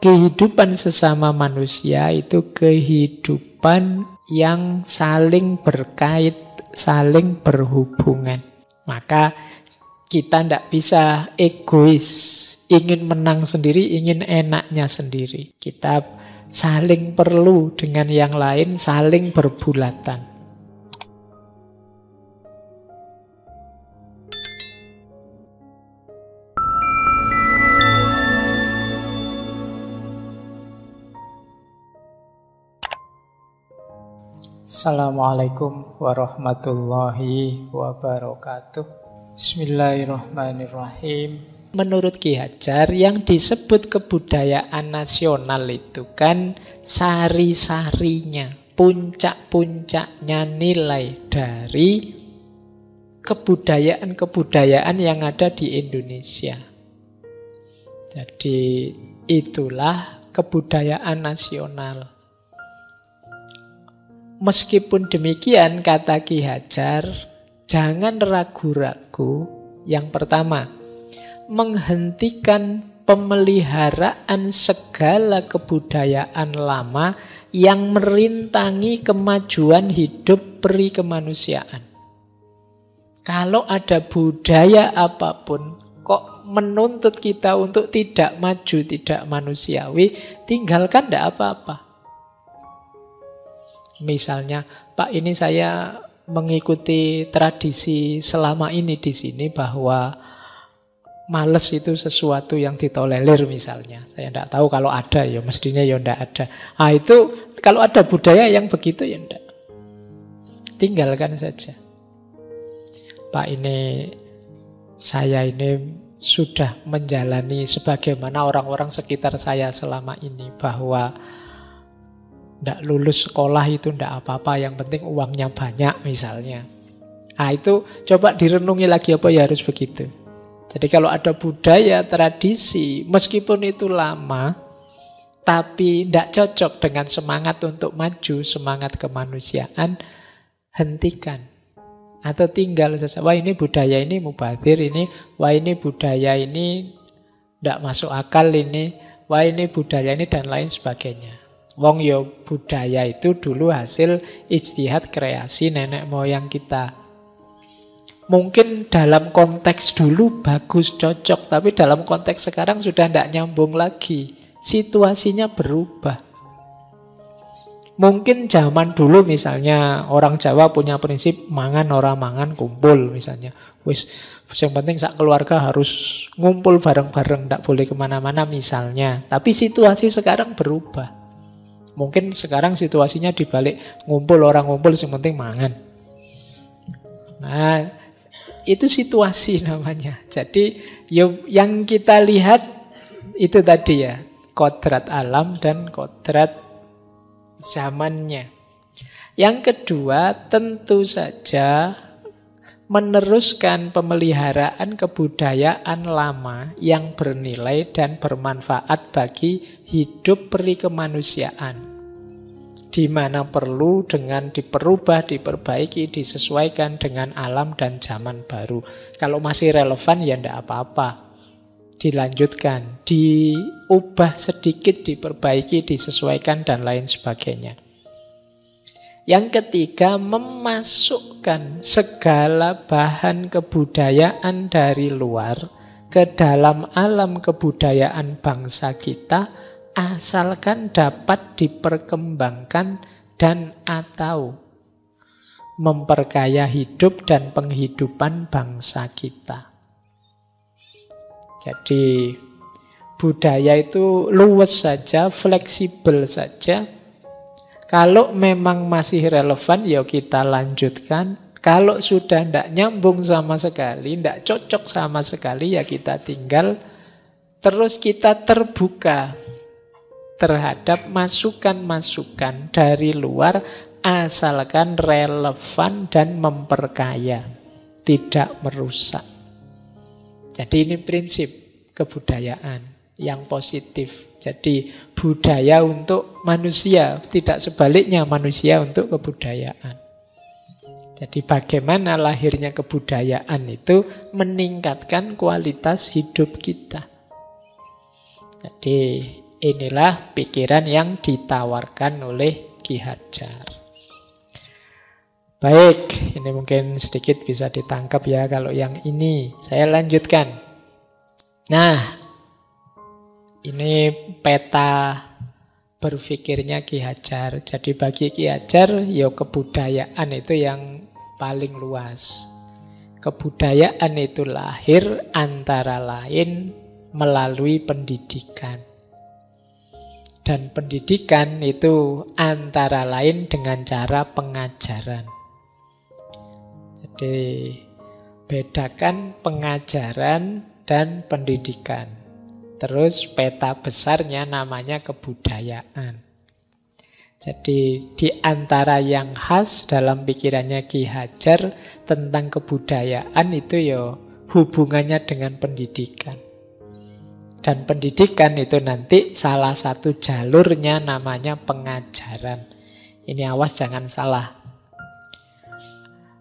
kehidupan sesama manusia itu kehidupan yang saling berkait, saling berhubungan. Maka kita tidak bisa egois, ingin menang sendiri, ingin enaknya sendiri. Kita saling perlu dengan yang lain, saling berbulatan. Assalamualaikum warahmatullahi wabarakatuh. Bismillahirrahmanirrahim. Menurut Ki Hajar, yang disebut kebudayaan nasional itu kan sari-sarinya, puncak-puncaknya nilai dari kebudayaan-kebudayaan yang ada di Indonesia. Jadi itulah kebudayaan nasional. Meskipun demikian, kata Ki Hajar, jangan ragu-ragu. Yang pertama, menghentikan pemeliharaan segala kebudayaan lama yang merintangi kemajuan hidup peri kemanusiaan. Kalau ada budaya apapun kok menuntut kita untuk tidak maju, tidak manusiawi, tinggalkan, tidak apa-apa. Misalnya, Pak, ini saya mengikuti tradisi selama ini di sini bahwa males itu sesuatu yang ditolerir misalnya. Saya tidak tahu kalau ada, ya mestinya ya tidak ada. Nah itu kalau ada budaya yang begitu ya tidak. Tinggalkan saja. Pak, ini saya ini sudah menjalani sebagaimana orang-orang sekitar saya selama ini, bahwa tidak lulus sekolah itu tidak apa-apa, yang penting uangnya banyak misalnya. Nah itu coba direnungi lagi, apa ya harus begitu. Jadi kalau ada budaya, tradisi, meskipun itu lama, tapi tidak cocok dengan semangat untuk maju, semangat kemanusiaan, hentikan. Atau tinggal saja. Wah ini budaya ini mubazir ini, wah ini budaya ini tidak masuk akal ini, wah ini budaya ini dan lain sebagainya. Wong yo budaya itu dulu hasil ijtihad kreasi nenek moyang kita. Mungkin dalam konteks dulu bagus, cocok, tapi dalam konteks sekarang sudah tidak nyambung lagi. Situasinya berubah. Mungkin zaman dulu misalnya orang Jawa punya prinsip mangan ora mangan kumpul misalnya. Wis yang penting sak keluarga harus ngumpul bareng-bareng, tidak boleh kemana-mana misalnya. Tapi situasi sekarang berubah. Mungkin sekarang situasinya dibalik, ngumpul orang ngumpul, yang penting mangan. Nah, itu situasi namanya. Jadi yang kita lihat itu tadi ya, kodrat alam dan kodrat zamannya. Yang kedua, tentu saja meneruskan pemeliharaan kebudayaan lama yang bernilai dan bermanfaat bagi hidup peri kemanusiaan. Di mana perlu dengan diperubah, diperbaiki, disesuaikan dengan alam dan zaman baru. Kalau masih relevan ya tidak apa-apa. Dilanjutkan, diubah sedikit, diperbaiki, disesuaikan dan lain sebagainya. Yang ketiga, memasukkan segala bahan kebudayaan dari luar ke dalam alam kebudayaan bangsa kita, asalkan dapat diperkembangkan dan atau memperkaya hidup dan penghidupan bangsa kita. Jadi budaya itu luas saja, fleksibel saja. Kalau memang masih relevan, ya kita lanjutkan. Kalau sudah tidak nyambung sama sekali, tidak cocok sama sekali, ya kita tinggal. Terus kita terbuka terhadap masukan-masukan dari luar, asalkan relevan dan memperkaya, tidak merusak. Jadi ini prinsip kebudayaan yang positif. Jadi budaya untuk manusia, tidak sebaliknya manusia untuk kebudayaan. Jadi bagaimana lahirnya kebudayaan itu meningkatkan kualitas hidup kita. Jadi Inilah pikiran yang ditawarkan oleh Ki Hajar. Baik, ini mungkin sedikit bisa ditangkap ya kalau yang ini. Saya lanjutkan. Nah, ini peta berpikirnya Ki Hajar. Jadi bagi Ki Hajar, ya kebudayaan itu yang paling luas. Kebudayaan itu lahir antara lain melalui pendidikan. Dan pendidikan itu antara lain dengan cara pengajaran. Jadi bedakan pengajaran dan pendidikan. Terus peta besarnya namanya kebudayaan. Jadi di antara yang khas dalam pikirannya Ki Hajar tentang kebudayaan itu ya hubungannya dengan pendidikan. Dan pendidikan itu nanti salah satu jalurnya namanya pengajaran. Ini awas jangan salah.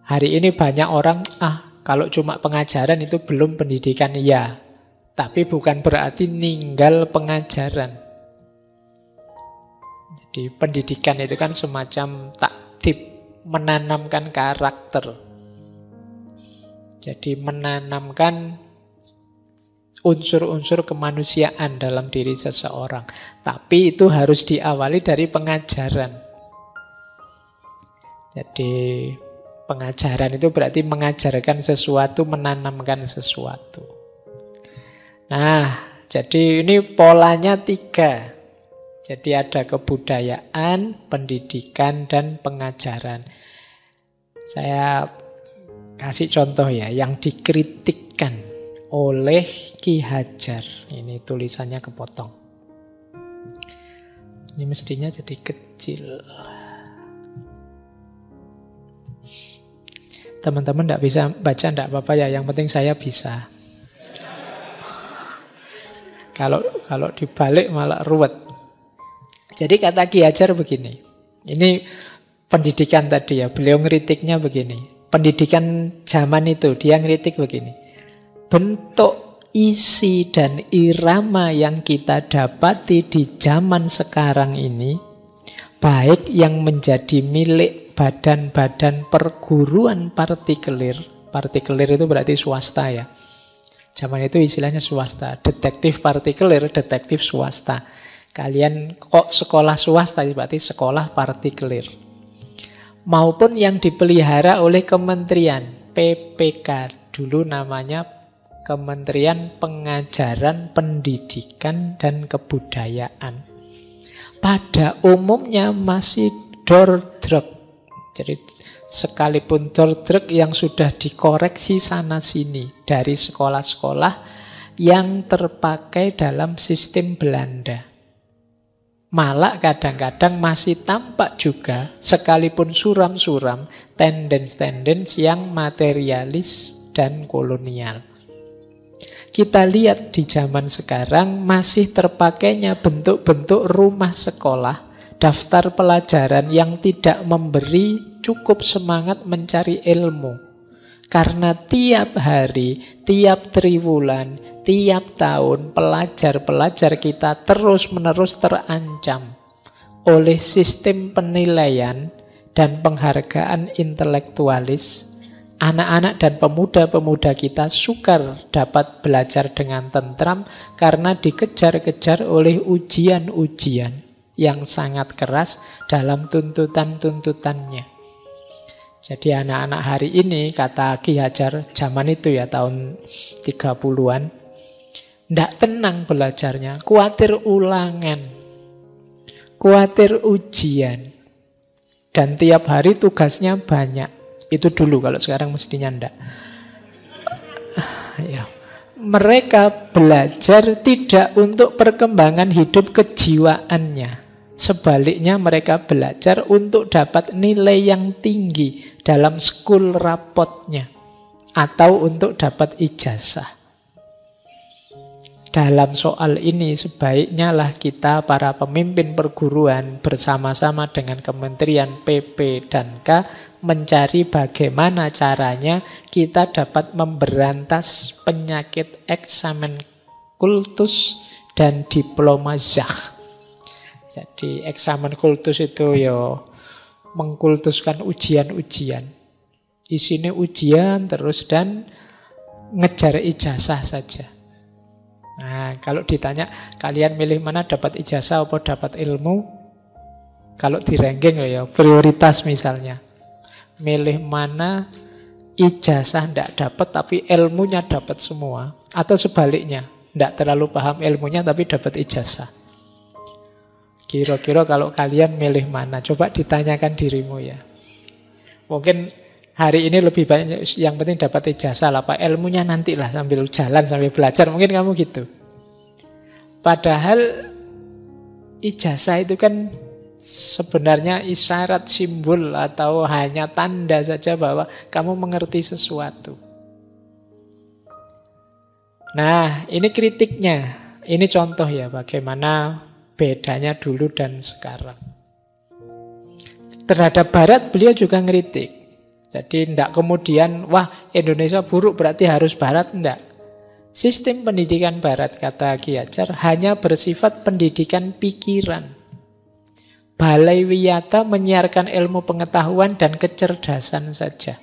Hari ini banyak orang, kalau cuma pengajaran itu belum pendidikan. Iya, tapi bukan berarti ninggal pengajaran. Jadi pendidikan itu kan semacam taktib, menanamkan karakter. Jadi menanamkan unsur-unsur kemanusiaan dalam diri seseorang. Tapi itu harus diawali dari pengajaran. Jadi pengajaran itu berarti mengajarkan sesuatu, menanamkan sesuatu. Nah, jadi ini polanya 3. Jadi ada kebudayaan, pendidikan, dan pengajaran. Saya kasih contoh ya, yang dikritikkan oleh Ki Hajar. Ini tulisannya kepotong. Ini mestinya jadi kecil. Teman-teman tidak bisa baca, tidak apa-apa ya. Yang penting saya bisa. Kalau dibalik malah ruwet. Jadi kata Ki Hajar begini. Ini pendidikan tadi ya. Beliau ngeritiknya begini. Pendidikan zaman itu dia ngeritik begini. Bentuk, isi, dan irama yang kita dapati di zaman sekarang ini, baik yang menjadi milik badan-badan perguruan partikelir. Partikelir itu berarti swasta ya. Zaman itu istilahnya swasta. Detektif partikelir, detektif swasta. Kalian kok sekolah swasta, berarti sekolah partikelir. Maupun yang dipelihara oleh kementerian, PPK. Dulu namanya Kementerian Pengajaran, Pendidikan, dan Kebudayaan. Pada umumnya masih dordrek. Jadi sekalipun dordrek yang sudah dikoreksi sana-sini dari sekolah-sekolah yang terpakai dalam sistem Belanda. Malah kadang-kadang masih tampak juga, sekalipun suram-suram, tendens-tendens yang materialis dan kolonial. Kita lihat di zaman sekarang masih terpakainya bentuk-bentuk rumah sekolah, daftar pelajaran yang tidak memberi cukup semangat mencari ilmu. Karena tiap hari, tiap triwulan, tiap tahun pelajar-pelajar kita terus-menerus terancam oleh sistem penilaian dan penghargaan intelektualis. Anak-anak dan pemuda-pemuda kita sukar dapat belajar dengan tentram karena dikejar-kejar oleh ujian-ujian yang sangat keras dalam tuntutan-tuntutannya. Jadi anak-anak hari ini, kata Ki Hajar, zaman itu ya tahun 30-an, tidak tenang belajarnya, khawatir ulangan, khawatir ujian, dan tiap hari tugasnya banyak. Itu dulu, kalau sekarang mestinya enggak. Ya. Mereka belajar tidak untuk perkembangan hidup kejiwaannya. Sebaliknya mereka belajar untuk dapat nilai yang tinggi dalam school rapotnya. Atau untuk dapat ijazah. Dalam soal ini sebaiknya lah kita para pemimpin perguruan bersama-sama dengan Kementerian PP dan K mencari bagaimana caranya kita dapat memberantas penyakit eksamen kultus dan diplomazah. Jadi eksamen kultus itu ya mengkultuskan ujian-ujian. Isinya ujian terus dan ngejar ijazah saja. Nah, kalau ditanya kalian milih mana, dapat ijazah atau dapat ilmu? Kalau di ranking ya prioritas misalnya. Milih mana, ijazah ndak dapat tapi ilmunya dapat semua. Atau sebaliknya, ndak terlalu paham ilmunya tapi dapat ijazah. Kira-kira kalau kalian milih mana? Coba ditanyakan dirimu ya. Mungkin hari ini lebih banyak yang penting dapat ijazah lah, Pak. Ilmunya nantilah sambil jalan, sambil belajar. Mungkin kamu gitu. Padahal ijazah itu kan sebenarnya isyarat, simbol, atau hanya tanda saja bahwa kamu mengerti sesuatu. Nah, ini kritiknya. Ini contoh ya bagaimana bedanya dulu dan sekarang. Terhadap Barat beliau juga ngeritik. Jadi tidak kemudian, wah Indonesia buruk berarti harus Barat, tidak. Sistem pendidikan Barat, kata Ki Hajar, hanya bersifat pendidikan pikiran. Balai Wiyata menyiarkan ilmu pengetahuan dan kecerdasan saja.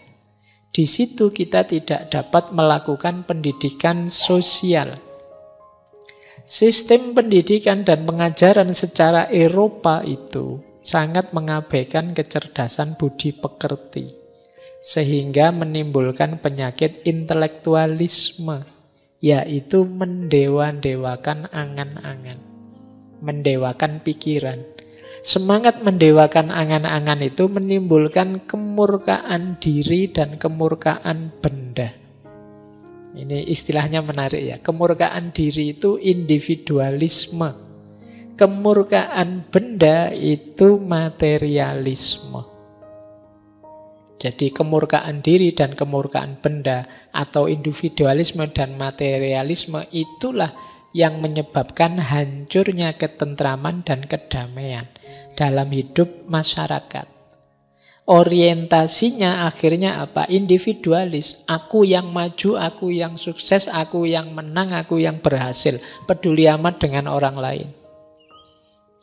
Di situ kita tidak dapat melakukan pendidikan sosial. Sistem pendidikan dan pengajaran secara Eropa itu sangat mengabaikan kecerdasan budi pekerti, sehingga menimbulkan penyakit intelektualisme, yaitu mendewa-dewakan angan-angan, mendewakan pikiran. Semangat mendewakan angan-angan itu menimbulkan kemurkaan diri dan kemurkaan benda. Ini istilahnya menarik ya. Kemurkaan diri itu individualisme. Kemurkaan benda itu materialisme. Jadi kemurkaan diri dan kemurkaan benda atau individualisme dan materialisme itulah yang menyebabkan hancurnya ketentraman dan kedamaian dalam hidup masyarakat. Orientasinya akhirnya apa? Individualis. Aku yang maju, aku yang sukses, aku yang menang, aku yang berhasil. Peduli amat dengan orang lain.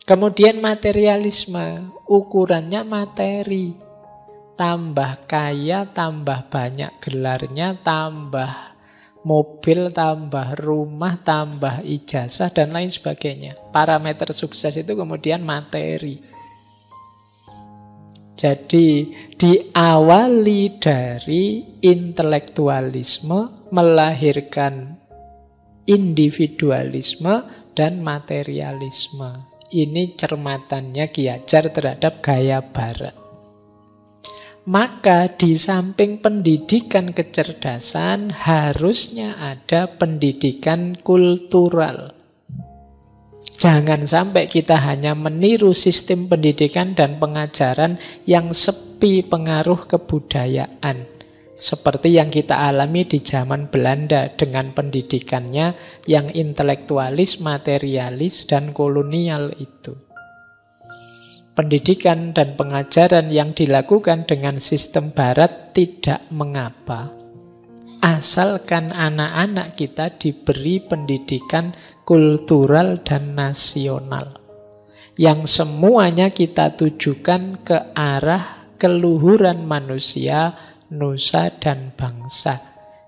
Kemudian materialisme. Ukurannya materi. Tambah kaya, tambah banyak gelarnya, tambah mobil, tambah rumah, tambah ijazah, dan lain sebagainya. Parameter sukses itu kemudian materi. Jadi diawali dari intelektualisme melahirkan individualisme dan materialisme. Ini cermatannya Ki Hajar terhadap gaya Barat. Maka di samping pendidikan kecerdasan harusnya ada pendidikan kultural. Jangan sampai kita hanya meniru sistem pendidikan dan pengajaran yang sepi pengaruh kebudayaan. Seperti yang kita alami di zaman Belanda dengan pendidikannya yang intelektualis, materialis, dan kolonial itu. Pendidikan dan pengajaran yang dilakukan dengan sistem Barat tidak mengapa. Asalkan anak-anak kita diberi pendidikan kultural dan nasional, yang semuanya kita tujukan ke arah keluhuran manusia, nusa dan bangsa,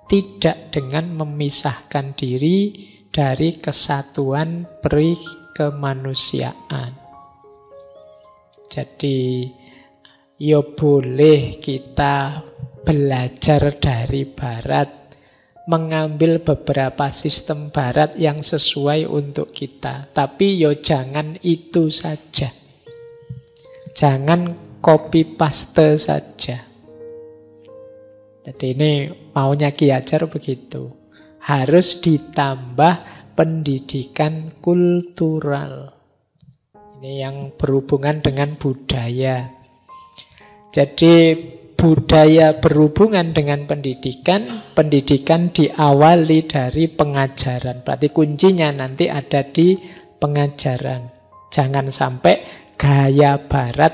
tidak dengan memisahkan diri dari kesatuan peri kemanusiaan. Jadi ya boleh kita belajar dari Barat, mengambil beberapa sistem Barat yang sesuai untuk kita. Tapi yo jangan itu saja. Jangan copy paste saja. Jadi ini maunya Ki Hajar begitu. Harus ditambah pendidikan kultural. Ini yang berhubungan dengan budaya. Jadi budaya berhubungan dengan pendidikan, pendidikan diawali dari pengajaran. Berarti kuncinya nanti ada di pengajaran. Jangan sampai gaya Barat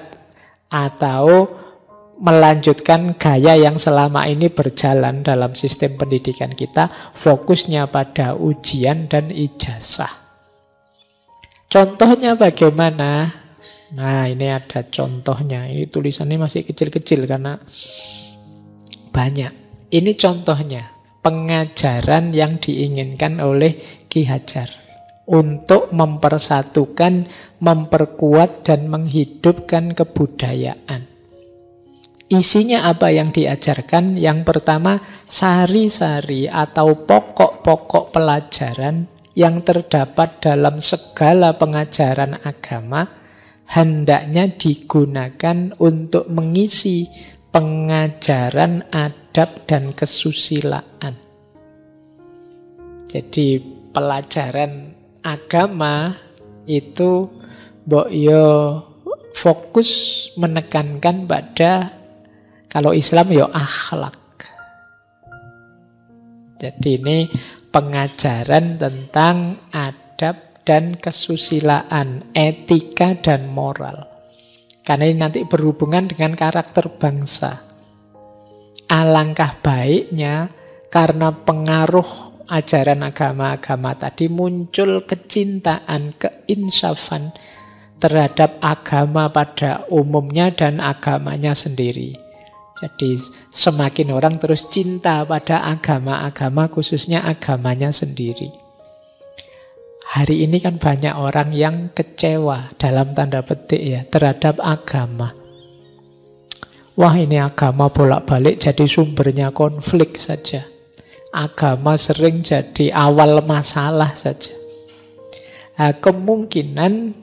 atau melanjutkan gaya yang selama ini berjalan dalam sistem pendidikan kita, fokusnya pada ujian dan ijazah. Contohnya bagaimana? Nah, ini ada contohnya. Ini tulisannya masih kecil-kecil karena banyak. Ini contohnya pengajaran yang diinginkan oleh Ki Hajar untuk mempersatukan, memperkuat, dan menghidupkan kebudayaan. Isinya apa yang diajarkan? Yang pertama, sari-sari atau pokok-pokok pelajaran yang terdapat dalam segala pengajaran agama hendaknya digunakan untuk mengisi pengajaran adab dan kesusilaan. Jadi pelajaran agama itu mbok yo fokus menekankan pada, kalau Islam yo akhlak. Jadi ini pengajaran tentang adab dan kesusilaan, etika dan moral. Karena ini nanti berhubungan dengan karakter bangsa. Alangkah baiknya karena pengaruh ajaran agama-agama tadi muncul kecintaan, keinsafan terhadap agama pada umumnya dan agamanya sendiri. Jadi semakin orang terus cinta pada agama-agama, khususnya agamanya sendiri. Hari ini kan banyak orang yang kecewa dalam tanda petik ya terhadap agama. Wah, ini agama bolak-balik jadi sumbernya konflik saja. Agama sering jadi awal masalah saja. Nah, kemungkinan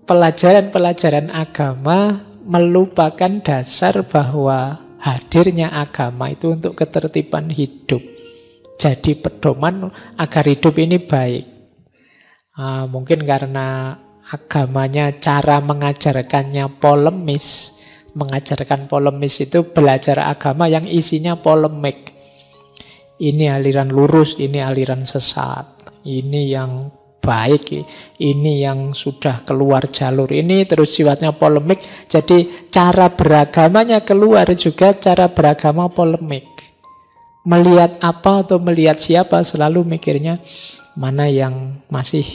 pelajaran-pelajaran agama melupakan dasar bahwa hadirnya agama itu untuk ketertiban hidup. Jadi pedoman agar hidup ini baik. Mungkin karena agamanya cara mengajarkannya polemis. Mengajarkan polemis itu belajar agama yang isinya polemik. Ini aliran lurus, ini aliran sesat. Ini yang baik, ini yang sudah keluar jalur. Ini terus sifatnya polemik. Jadi cara beragamanya keluar juga cara beragama polemik. Melihat apa atau melihat siapa selalu mikirnya mana yang masih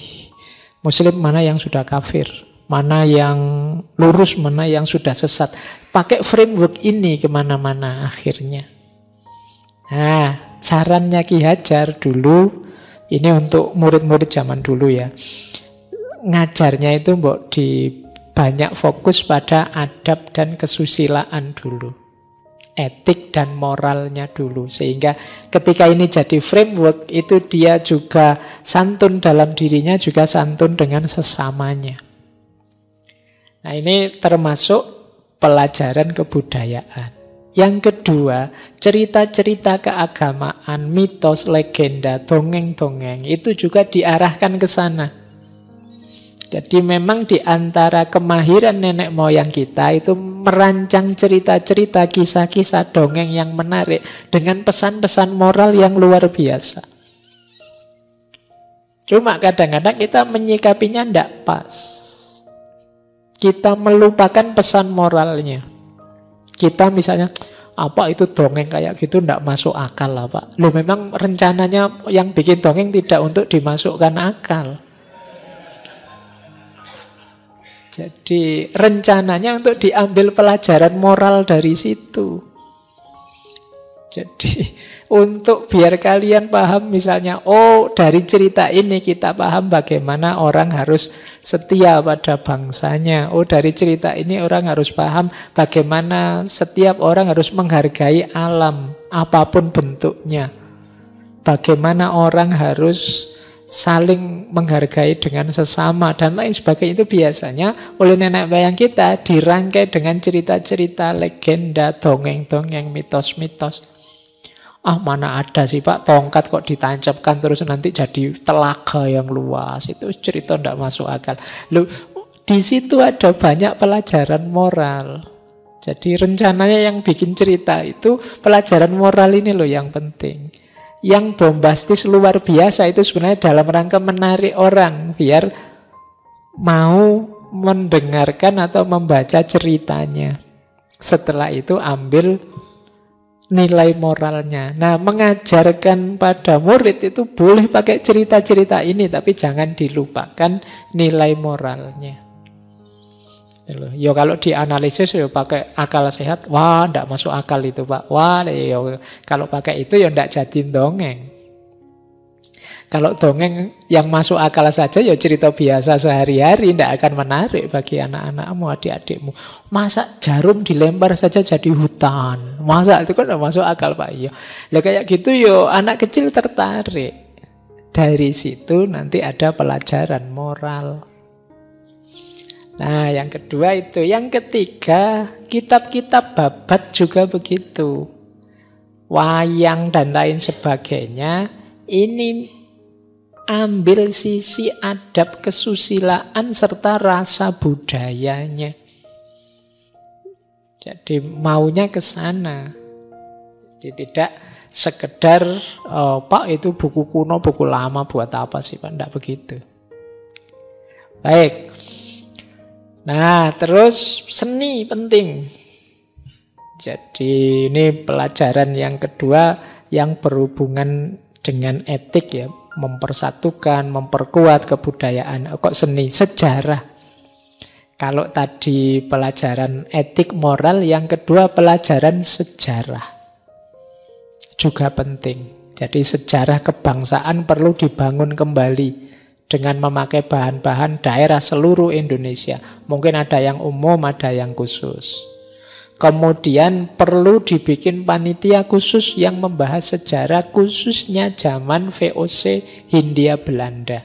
muslim, mana yang sudah kafir, mana yang lurus, mana yang sudah sesat. Pakai framework ini kemana-mana akhirnya. Nah, sarannya Ki Hajar dulu, ini untuk murid-murid zaman dulu ya, ngajarnya itu mbok di banyak fokus pada adab dan kesusilaan dulu, etik dan moralnya dulu. Sehingga ketika ini jadi framework, itu dia juga santun dalam dirinya, juga santun dengan sesamanya. Nah, ini termasuk pelajaran kebudayaan. Yang kedua, cerita-cerita keagamaan, mitos, legenda, dongeng-dongeng, itu juga diarahkan ke sana. Jadi memang di antara kemahiran nenek moyang kita itu merancang cerita-cerita, kisah-kisah dongeng yang menarik dengan pesan-pesan moral yang luar biasa. Cuma kadang-kadang kita menyikapinya tidak pas. Kita melupakan pesan moralnya. Kita misalnya, apa itu dongeng kayak gitu tidak masuk akal lah Pak. Loh, memang rencananya yang bikin dongeng tidak untuk dimasukkan akal. Jadi rencananya untuk diambil pelajaran moral dari situ. Jadi untuk biar kalian paham misalnya, oh dari cerita ini kita paham bagaimana orang harus setia pada bangsanya. Oh dari cerita ini orang harus paham bagaimana setiap orang harus menghargai alam, apapun bentuknya. Bagaimana orang harus saling menghargai dengan sesama dan lain sebagainya. Itu biasanya oleh nenek moyang kita dirangkai dengan cerita-cerita, legenda, dongeng-dongeng, mitos-mitos. Mana ada sih Pak tongkat kok ditancapkan terus nanti jadi telaga yang luas. Itu cerita tidak masuk akal. Loh, di situ ada banyak pelajaran moral. Jadi rencananya yang bikin cerita itu pelajaran moral ini loh yang penting. Yang bombastis luar biasa itu sebenarnya dalam rangka menarik orang biar mau mendengarkan atau membaca ceritanya. Setelah itu ambil nilai moralnya. Nah, mengajarkan pada murid itu boleh pakai cerita-cerita ini, tapi jangan dilupakan nilai moralnya. Ya kalau dianalisis ya pakai akal sehat, wah ndak masuk akal itu Pak. Wah ya, kalau pakai itu ya ndak jadi dongeng. Kalau dongeng yang masuk akal saja ya cerita biasa sehari-hari, ndak akan menarik bagi anak-anakmu, adik-adikmu. Masa jarum dilempar saja jadi hutan? Masa itu kan ndak masuk akal Pak. Iya. Lah kayak gitu ya anak kecil tertarik. Dari situ nanti ada pelajaran moral. Nah, yang kedua itu. Yang ketiga, kitab-kitab babat juga begitu. Wayang dan lain sebagainya, ini ambil sisi adab kesusilaan serta rasa budayanya. Jadi maunya ke sana. Jadi tidak sekedar, Pak itu buku kuno, buku lama, buat apa sih Pak? Tidak begitu. Baik. Nah, terus seni penting. Jadi ini pelajaran yang kedua yang berhubungan dengan etik ya, mempersatukan, memperkuat kebudayaan. Kok seni? Sejarah. Kalau tadi pelajaran etik moral, yang kedua pelajaran sejarah. Juga penting. Jadi sejarah kebangsaan perlu dibangun kembali dengan memakai bahan-bahan daerah seluruh Indonesia. Mungkin ada yang umum, ada yang khusus. Kemudian perlu dibikin panitia khusus yang membahas sejarah khususnya zaman VOC Hindia Belanda.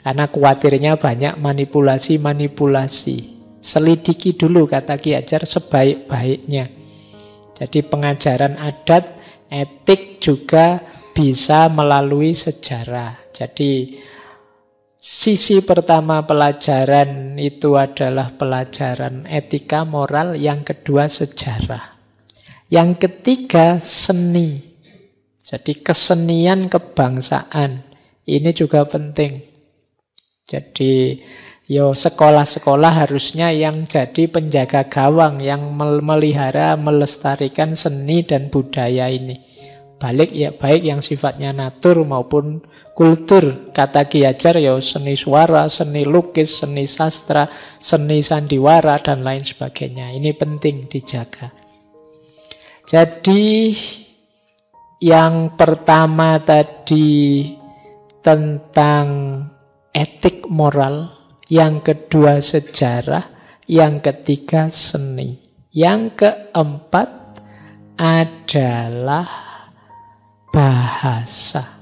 Karena khawatirnya banyak manipulasi-manipulasi. Selidiki dulu kata Ki Hajar sebaik-baiknya. Jadi pengajaran adat, etik juga bisa melalui sejarah. Jadi sisi pertama pelajaran itu adalah pelajaran etika moral, yang kedua sejarah. Yang ketiga seni. Jadi kesenian kebangsaan. Ini juga penting. Jadi sekolah-sekolah harusnya yang jadi penjaga gawang, yang memelihara, melestarikan seni dan budaya ini. Baik yang sifatnya natur maupun kultur. Kata Ki Hajar seni suara, seni lukis, seni sastra, seni sandiwara dan lain sebagainya. Ini penting dijaga. Jadi yang pertama tadi tentang etik moral, yang kedua sejarah, yang ketiga seni. Yang keempat adalah bahasa.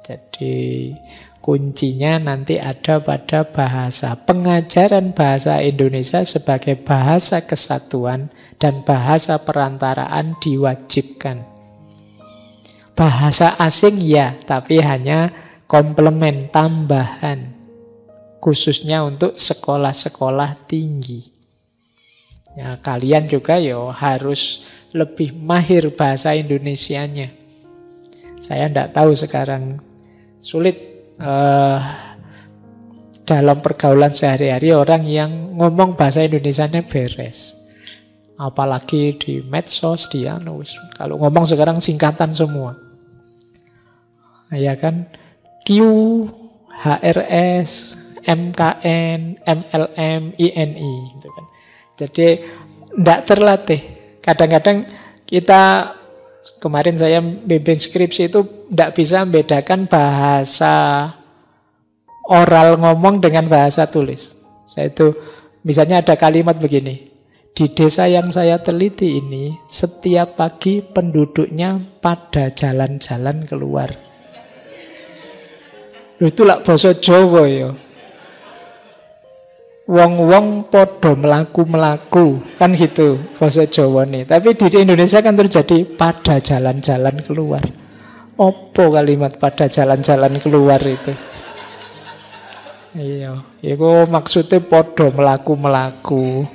Jadi kuncinya nanti ada pada bahasa. Pengajaran bahasa Indonesia sebagai bahasa kesatuan dan bahasa perantaraan diwajibkan. Bahasa asing ya, tapi hanya komplement, tambahan. Khususnya untuk sekolah-sekolah tinggi. Ya, kalian juga harus lebih mahir bahasa Indonesianya. Saya tidak tahu sekarang sulit dalam pergaulan sehari-hari orang yang ngomong bahasa Indonesianya beres. Apalagi di medsos, kalau ngomong sekarang singkatan semua. Ya kan? Q, HRS, MKN, MLM, INI gitu kan. Jadi tidak terlatih. Kadang-kadang kita, kemarin saya bimbing skripsi itu tidak bisa membedakan bahasa oral ngomong dengan bahasa tulis. Saya itu misalnya ada kalimat begini. Di desa yang saya teliti ini, setiap pagi penduduknya pada jalan-jalan keluar. Itulah basa Jawa ya. Wong-wong podo melaku-melaku, kan gitu bahasa Jawa nih. Tapi di Indonesia kan terjadi pada jalan-jalan keluar. Apa kalimat pada jalan-jalan keluar itu? Iya, itu maksudnya podo melaku-melaku.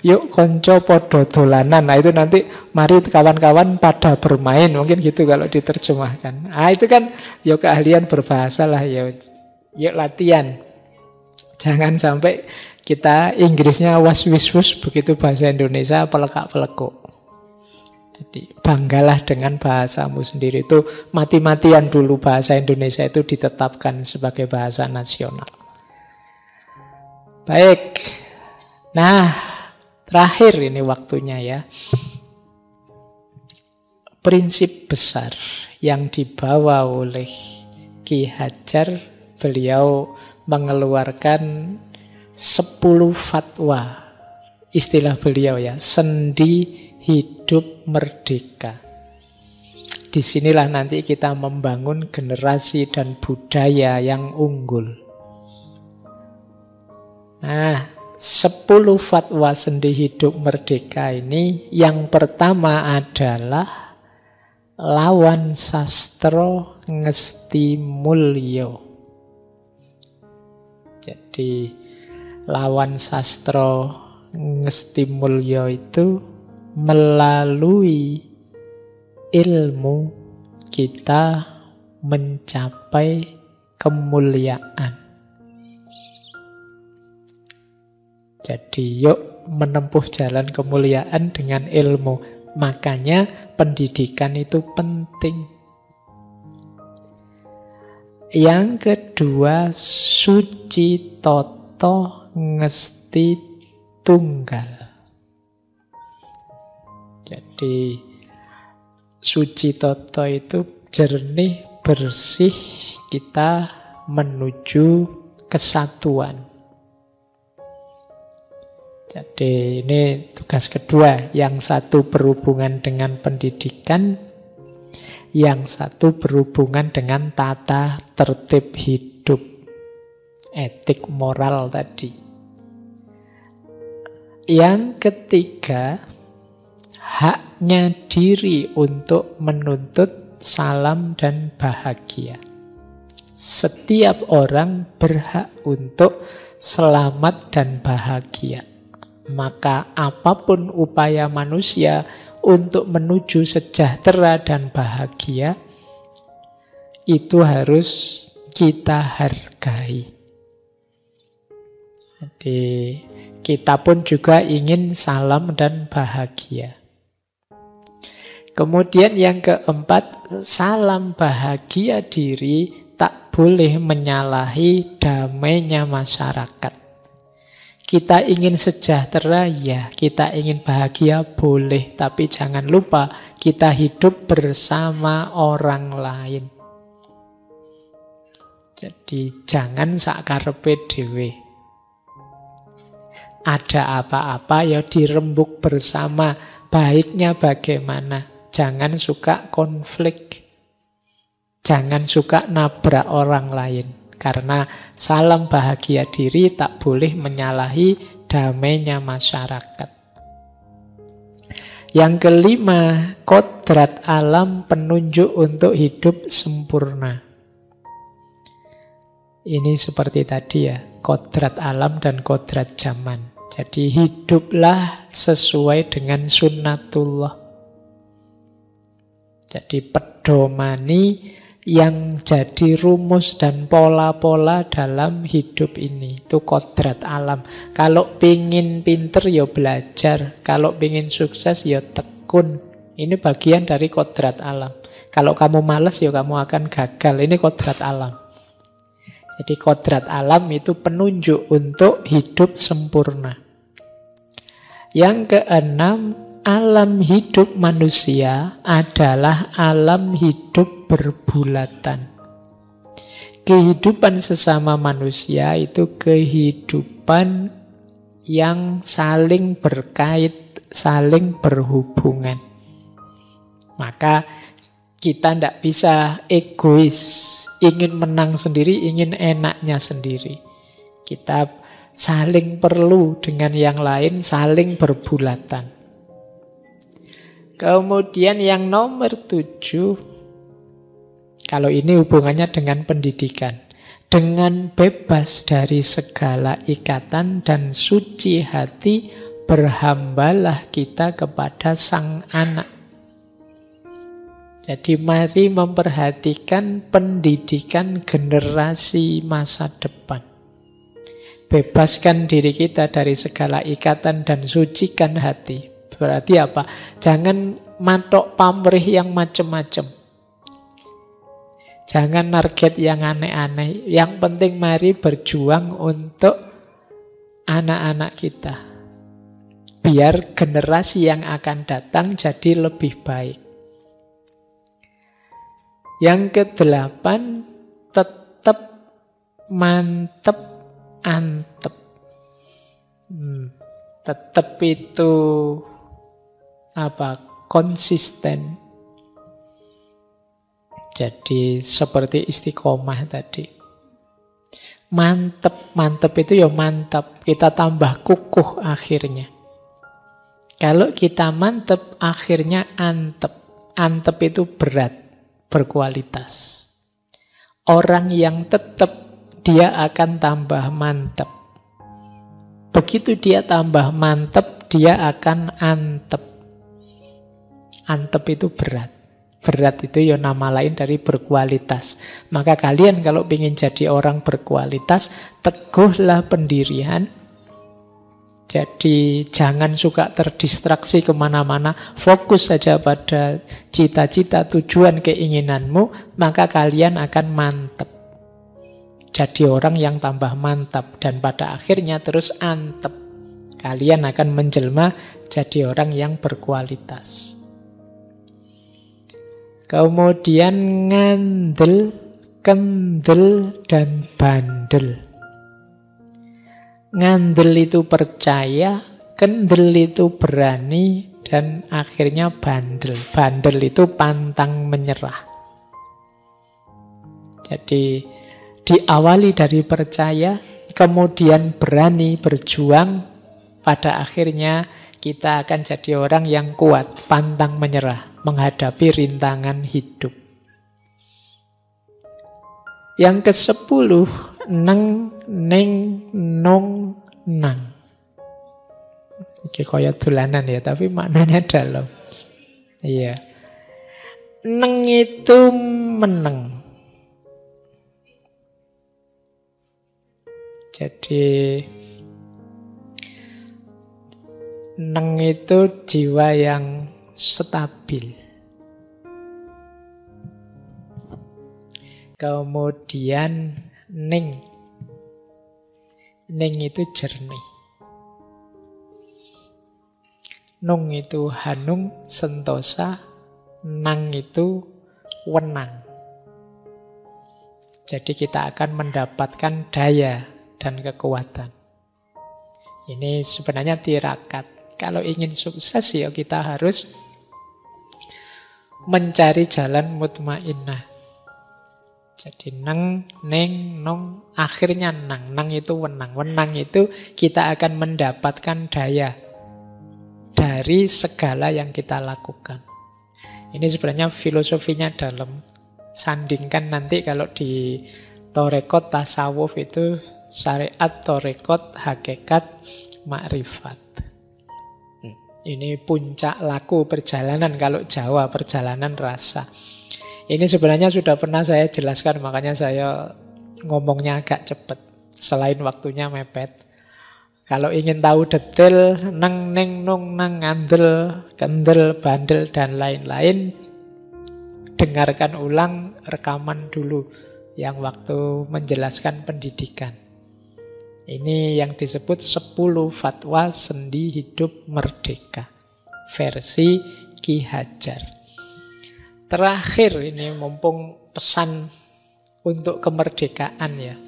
Yuk konco podo dolanan. Nah itu nanti mari kawan-kawan pada bermain, mungkin gitu kalau diterjemahkan. Ah itu kan keahlian berbahasa lah ya. Yuk latihan. Jangan sampai kita Inggrisnya was-wis-wus, begitu bahasa Indonesia pelekak-pelekuk. Jadi banggalah dengan bahasamu sendiri. Itu mati-matian dulu bahasa Indonesia itu ditetapkan sebagai bahasa nasional. Baik. Nah, terakhir ini waktunya ya. Prinsip besar yang dibawa oleh Ki Hajar, beliau mengeluarkan 10 fatwa. Istilah beliau ya, sendi hidup merdeka. Disinilah nanti kita membangun generasi dan budaya yang unggul. Nah, 10 fatwa sendi hidup merdeka ini, yang pertama adalah lawan sastro ngesti mulya. Jadi lawan sastro ngesti mulya itu melalui ilmu kita mencapai kemuliaan. Jadi yuk menempuh jalan kemuliaan dengan ilmu. Makanya pendidikan itu penting. Yang kedua, suci toto ngesti tunggal. Jadi suci toto itu jernih, bersih, kita menuju kesatuan. Jadi ini tugas kedua. Yang satu berhubungan dengan pendidikan, yang satu berhubungan dengan tata tertib hidup, etik moral tadi. Yang ketiga, haknya diri untuk menuntut salam dan bahagia. Setiap orang berhak untuk selamat dan bahagia. Maka apapun upaya manusia untuk menuju sejahtera dan bahagia, itu harus kita hargai. Jadi kita pun juga ingin salam dan bahagia. Kemudian yang keempat, salam bahagia diri tak boleh menyalahi damainya masyarakat. Kita ingin sejahtera, ya. Kita ingin bahagia, boleh. Tapi jangan lupa, kita hidup bersama orang lain. Jadi jangan sakarepe dhewe. Ada apa-apa ya dirembuk bersama. Baiknya bagaimana? Jangan suka konflik. Jangan suka nabrak orang lain. Karena salam bahagia diri tak boleh menyalahi damainya masyarakat. Yang kelima, kodrat alam penunjuk untuk hidup sempurna. Ini seperti tadi ya, kodrat alam dan kodrat zaman. Jadi hiduplah sesuai dengan sunnatullah. Jadi pedomani yang jadi rumus dan pola-pola dalam hidup ini. Itu kodrat alam. Kalau pingin pinter ya belajar. Kalau pingin sukses ya tekun. Ini bagian dari kodrat alam. Kalau kamu malas ya kamu akan gagal. Ini kodrat alam. Jadi kodrat alam itu penunjuk untuk hidup sempurna. Yang keenam, alam hidup manusia adalah alam hidup berbulatan. Kehidupan sesama manusia itu kehidupan yang saling berkait, saling berhubungan. Maka kita tidak bisa egois, ingin menang sendiri, ingin enaknya sendiri. Kita saling perlu dengan yang lain, saling berbulatan. Kemudian yang nomor 7, kalau ini hubungannya dengan pendidikan. Dengan bebas dari segala ikatan dan suci hati, berhambalah kita kepada Sang Anak. Jadi mari memperhatikan pendidikan generasi masa depan. Bebaskan diri kita dari segala ikatan dan sucikan hati. Berarti apa? Jangan matok pamrih yang macem-macem. Jangan target yang aneh-aneh. Yang penting mari berjuang untuk anak-anak kita. Biar generasi yang akan datang jadi lebih baik. Yang kedelapan, tetap mantep antep. Tetap itu konsisten. Jadi seperti istiqomah tadi. Mantep itu ya mantap. Kita tambah kukuh akhirnya. Kalau kita mantep, akhirnya antep. Antep itu berat, berkualitas. Orang yang tetap, dia akan tambah mantep. Begitu dia tambah mantep, dia akan antep. Antep itu berat. Berat itu ya nama lain dari berkualitas. Maka kalian kalau ingin jadi orang berkualitas, teguhlah pendirian. Jadi jangan suka terdistraksi kemana-mana. Fokus saja pada cita-cita, tujuan, keinginanmu. Maka kalian akan mantep. Jadi orang yang tambah mantap. Dan pada akhirnya terus antep. Kalian akan menjelma jadi orang yang berkualitas. Kemudian ngandel, kendel, dan bandel. Ngandel itu percaya, kendel itu berani, dan akhirnya bandel. Bandel itu pantang menyerah. Jadi diawali dari percaya, kemudian berani berjuang, pada akhirnya kita akan jadi orang yang kuat, pantang menyerah menghadapi rintangan hidup. Yang ke-10, neng, neng, nong, nang. Ini kayak dolanan ya, tapi maknanya dalam. Iya. Neng itu meneng. Jadi neng itu jiwa yang stabil. Kemudian ning. Ning itu jernih. Nung itu hanung, sentosa. Nang itu wenang. Jadi kita akan mendapatkan daya dan kekuatan. Ini sebenarnya tirakat. Kalau ingin sukses ya kita harus mencari jalan mutmainnah. Jadi neng, neng, nong, akhirnya nang. Nang itu wenang. Wenang itu kita akan mendapatkan daya dari segala yang kita lakukan. Ini sebenarnya filosofinya dalam. Sandingkan nanti kalau di Torekot tasawuf itu syariat, torekot, hakikat, makrifat. Ini puncak laku perjalanan kalau Jawa, perjalanan rasa. Ini sebenarnya sudah pernah saya jelaskan, makanya saya ngomongnya agak cepat. Selain waktunya mepet. Kalau ingin tahu detail, neng, neng, nung, nang, ngandel, kendel, bandel, dan lain-lain, dengarkan ulang rekaman dulu yang waktu menjelaskan pendidikan. Ini yang disebut 10 fatwa sendi hidup merdeka. Versi Ki Hajar. Terakhir ini mumpung pesan untuk kemerdekaan ya.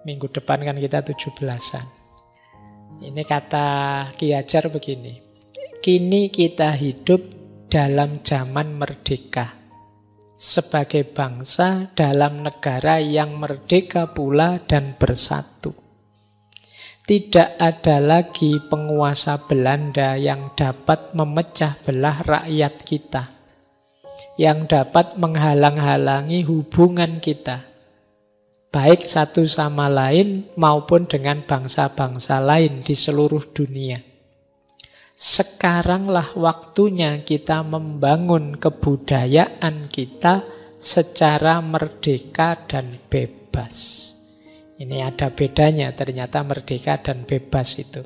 Minggu depan kan kita 17-an. Ini kata Ki Hajar begini. Kini kita hidup dalam zaman merdeka. Sebagai bangsa dalam negara yang merdeka pula dan bersatu. Tidak ada lagi penguasa Belanda yang dapat memecah belah rakyat kita, yang dapat menghalang-halangi hubungan kita, baik satu sama lain maupun dengan bangsa-bangsa lain di seluruh dunia. Sekaranglah waktunya kita membangun kebudayaan kita secara merdeka dan bebas. Ini ada bedanya ternyata merdeka dan bebas itu.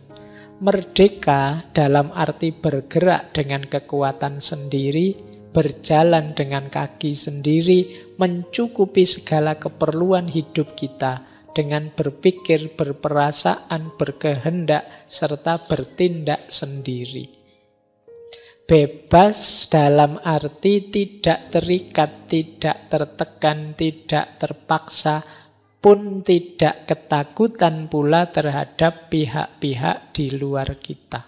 Merdeka dalam arti bergerak dengan kekuatan sendiri, berjalan dengan kaki sendiri, mencukupi segala keperluan hidup kita dengan berpikir, berperasaan, berkehendak, serta bertindak sendiri. Bebas dalam arti tidak terikat, tidak tertekan, tidak terpaksa, pun tidak ketakutan pula terhadap pihak-pihak di luar kita.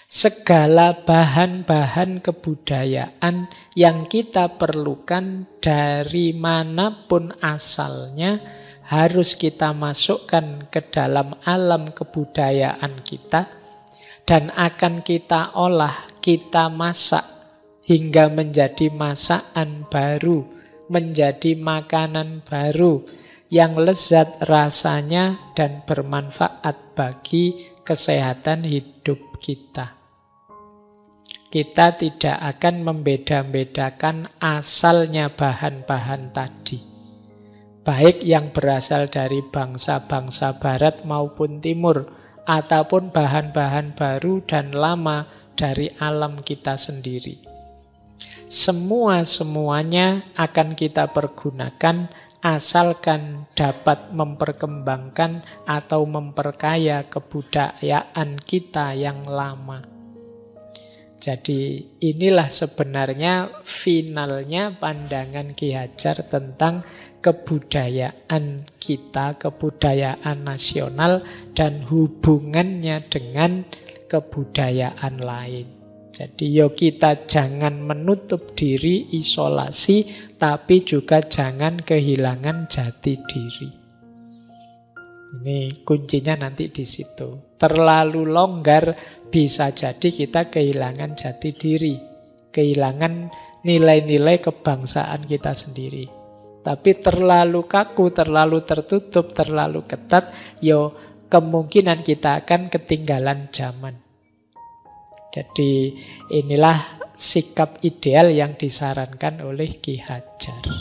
Segala bahan-bahan kebudayaan yang kita perlukan dari manapun asalnya harus kita masukkan ke dalam alam kebudayaan kita dan akan kita olah, kita masak hingga menjadi masakan baru, menjadi makanan baru yang lezat rasanya dan bermanfaat bagi kesehatan hidup kita. Kita tidak akan membeda-bedakan asalnya bahan-bahan tadi, baik yang berasal dari bangsa-bangsa barat maupun timur, ataupun bahan-bahan baru dan lama dari alam kita sendiri. Semua-semuanya akan kita pergunakan asalkan dapat memperkembangkan atau memperkaya kebudayaan kita yang lama. Jadi inilah sebenarnya finalnya pandangan Ki Hajar tentang kebudayaan kita, kebudayaan nasional dan hubungannya dengan kebudayaan lain. Jadi kita jangan menutup diri, isolasi, tapi juga jangan kehilangan jati diri. Ini kuncinya nanti di situ. Terlalu longgar bisa jadi kita kehilangan jati diri, kehilangan nilai-nilai kebangsaan kita sendiri. Tapi terlalu kaku, terlalu tertutup, terlalu ketat, kemungkinan kita akan ketinggalan zaman. Jadi inilah sikap ideal yang disarankan oleh Ki Hajar.